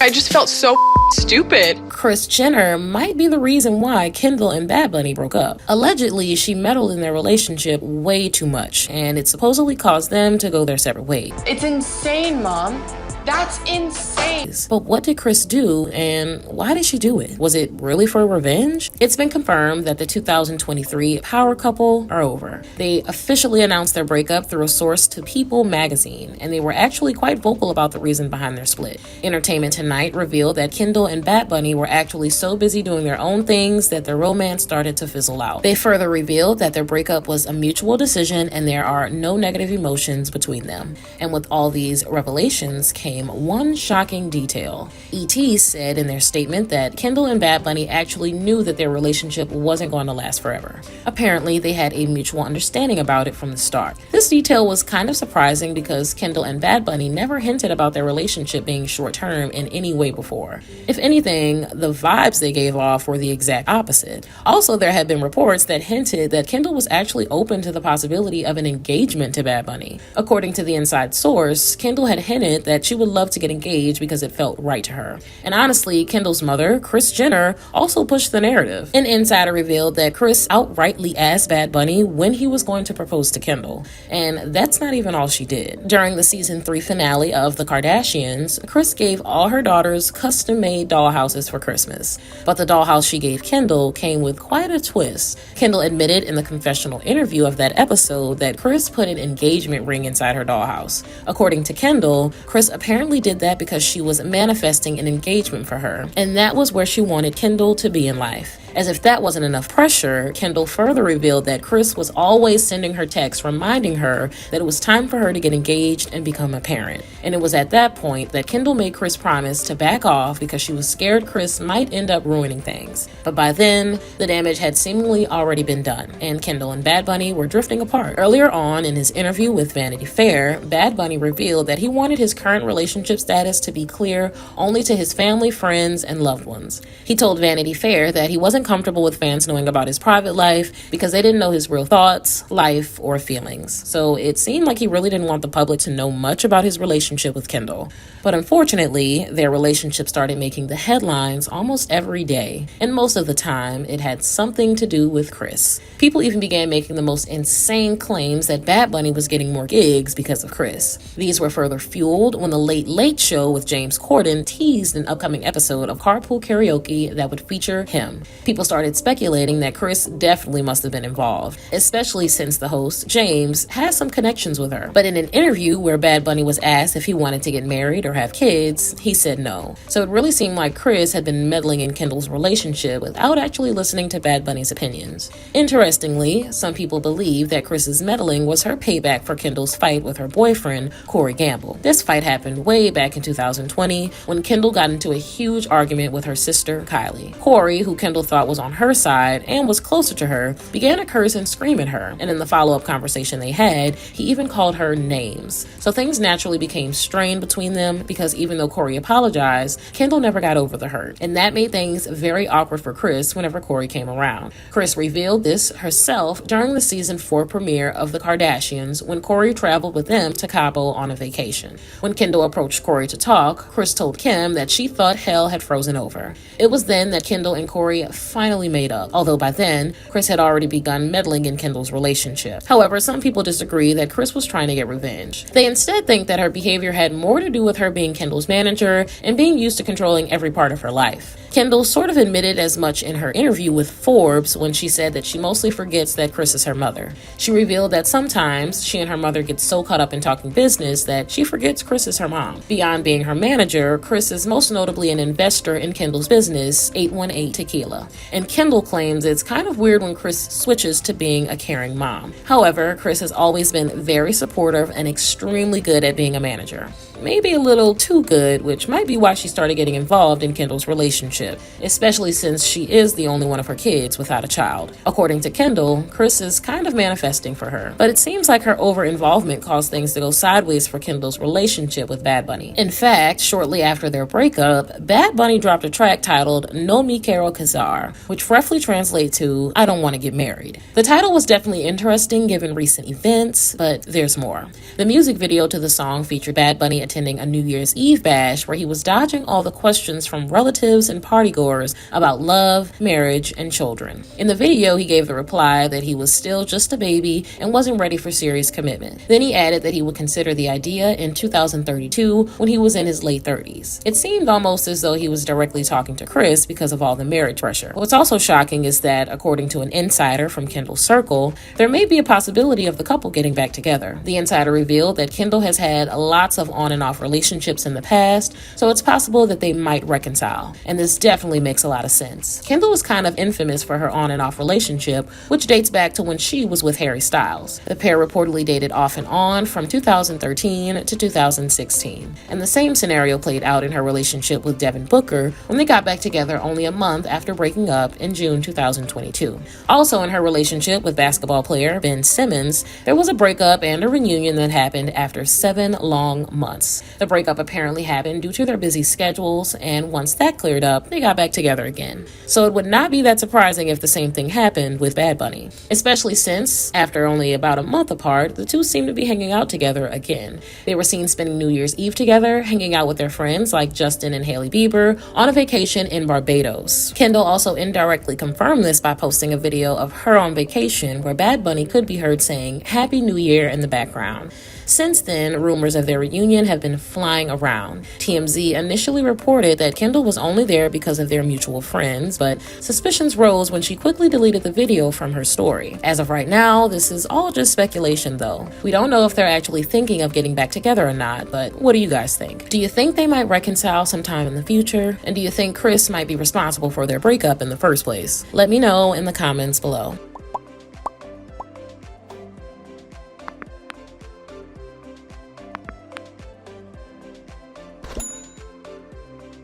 I just felt so stupid. Kris Jenner might be the reason why Kendall and Bad Bunny broke up. Allegedly, she meddled in their relationship way too much, and it supposedly caused them to go their separate ways. It's insane, Mom. That's insane. But what did Kris do, and why did she do it? Was it really for revenge? It's been confirmed that the 2023 power couple are over. They officially announced their breakup through a source to People magazine, and they were actually quite vocal about the reason behind their split. Entertainment Tonight revealed that Kendall and Bad Bunny were actually so busy doing their own things that their romance started to fizzle out. They further revealed that their breakup was a mutual decision and there are no negative emotions between them. And with all these revelations came one shocking detail. ET said in their statement that Kendall and Bad Bunny actually knew that their relationship wasn't going to last forever. Apparently, they had a mutual understanding about it from the start. This detail was kind of surprising because Kendall and Bad Bunny never hinted about their relationship being short-term in any way before. If anything, the vibes they gave off were the exact opposite. Also, there had been reports that hinted that Kendall was actually open to the possibility of an engagement to Bad Bunny. According to the inside source, Kendall had hinted that she would love to get engaged because it felt right to her. And honestly, Kendall's mother, Kris Jenner, also pushed the narrative. An insider revealed that Kris outrightly asked Bad Bunny when he was going to propose to Kendall. And that's not even all she did. During the season 3 finale of The Kardashians, Kris gave all her daughters custom-made dollhouses for Christmas. But the dollhouse she gave Kendall came with quite a twist. Kendall admitted in the confessional interview of that episode that Kris put an engagement ring inside her dollhouse. According to Kendall, Kris apparently did that because she was manifesting an engagement for her, and that was where she wanted Kendall to be in life. As if that wasn't enough pressure, Kendall further revealed that Kris was always sending her texts reminding her that it was time for her to get engaged and become a parent. And it was at that point that Kendall made Kris promise to back off because she was scared Kris might end up ruining things. But by then, the damage had seemingly already been done, and Kendall and Bad Bunny were drifting apart. Earlier on in his interview with Vanity Fair, Bad Bunny revealed that he wanted his current relationship status to be clear only to his family, friends, and loved ones. He told Vanity Fair that he wasn't comfortable with fans knowing about his private life because they didn't know his real thoughts, life, or feelings. So it seemed like he really didn't want the public to know much about his relationship with Kendall. But unfortunately, their relationship started making the headlines almost every day, and most of the time, it had something to do with Kris. People even began making the most insane claims that Bad Bunny was getting more gigs because of Kris. These were further fueled when the Late Late Show with James Corden teased an upcoming episode of Carpool Karaoke that would feature him. People started speculating that Kris definitely must have been involved, especially since the host, James, has some connections with her. But in an interview where Bad Bunny was asked if he wanted to get married or have kids, he said no. So it really seemed like Kris had been meddling in Kendall's relationship without actually listening to Bad Bunny's opinions. Interestingly, some people believe that Kris's meddling was her payback for Kendall's fight with her boyfriend, Corey Gamble. This fight happened way back in 2020 when Kendall got into a huge argument with her sister, Kylie. Corey, who Kendall thought was on her side and was closer to her, began to curse and scream at her, and in the follow-up conversation they had, he even called her names. So things naturally became strained between them because even though Corey apologized, Kendall never got over the hurt, and that made things very awkward for Kris whenever Corey came around. Kris revealed this herself during the season 4 premiere of The Kardashians when Corey traveled with them to Cabo on a vacation. When Kendall approached Corey to talk, Kris told Kim that she thought hell had frozen over. It was then that Kendall and Corey finally made up, although by then, Kris had already begun meddling in Kendall's relationship. However, some people disagree that Kris was trying to get revenge. They instead think that her behavior had more to do with her being Kendall's manager and being used to controlling every part of her life. Kendall sort of admitted as much in her interview with Forbes when she said that she mostly forgets that Kris is her mother. She revealed that sometimes she and her mother get so caught up in talking business that she forgets Kris is her mom. Beyond being her manager, Kris is most notably an investor in Kendall's business, 818 Tequila. And Kendall claims it's kind of weird when Kris switches to being a caring mom. However, Kris has always been very supportive and extremely good at being a manager. Maybe a little too good, which might be why she started getting involved in Kendall's relationship, especially since she is the only one of her kids without a child. According to Kendall, Kris is kind of manifesting for her, but it seems like her over-involvement caused things to go sideways for Kendall's relationship with Bad Bunny. In fact, shortly after their breakup, Bad Bunny dropped a track titled No Me Quiero Casar, which roughly translates to I Don't Want to Get Married. The title was definitely interesting given recent events, but there's more. The music video to the song featured Bad Bunny attending a New Year's Eve bash where he was dodging all the questions from relatives and partygoers about love, marriage, and children. In the video, he gave the reply that he was still just a baby and wasn't ready for serious commitment. Then he added that he would consider the idea in 2032 when he was in his late 30s. It seemed almost as though he was directly talking to Kris because of all the marriage pressure. What's also shocking is that, according to an insider from Kendall's circle, there may be a possibility of the couple getting back together. The insider revealed that Kendall has had lots of on and off relationships in the past, so it's possible that they might reconcile. And this definitely makes a lot of sense. Kendall is kind of infamous for her on and off relationship, which dates back to when she was with Harry Styles. The pair reportedly dated off and on from 2013 to 2016. And the same scenario played out in her relationship with Devin Booker when they got back together only a month after breaking up in June 2022. Also in her relationship with basketball player Ben Simmons, there was a breakup and a reunion that happened after 7 long months. The breakup apparently happened due to their busy schedules, and once that cleared up, they got back together again. So it would not be that surprising if the same thing happened with Bad Bunny, especially since, after only about a month apart, the two seem to be hanging out together again. They were seen spending New Year's Eve together, hanging out with their friends like Justin and Hailey Bieber on a vacation in Barbados. Kendall also indirectly confirmed this by posting a video of her on vacation where Bad Bunny could be heard saying "Happy New Year" in the background. Since then, rumors of their reunion have been flying around. TMZ initially reported that Kendall was only there because of their mutual friends, but suspicions rose when she quickly deleted the video from her story. As of right now, this is all just speculation though. We don't know if they're actually thinking of getting back together or not, but what do you guys think? Do you think they might reconcile sometime in the future? And do you think Kris might be responsible for their breakup in the first place? Let me know in the comments below.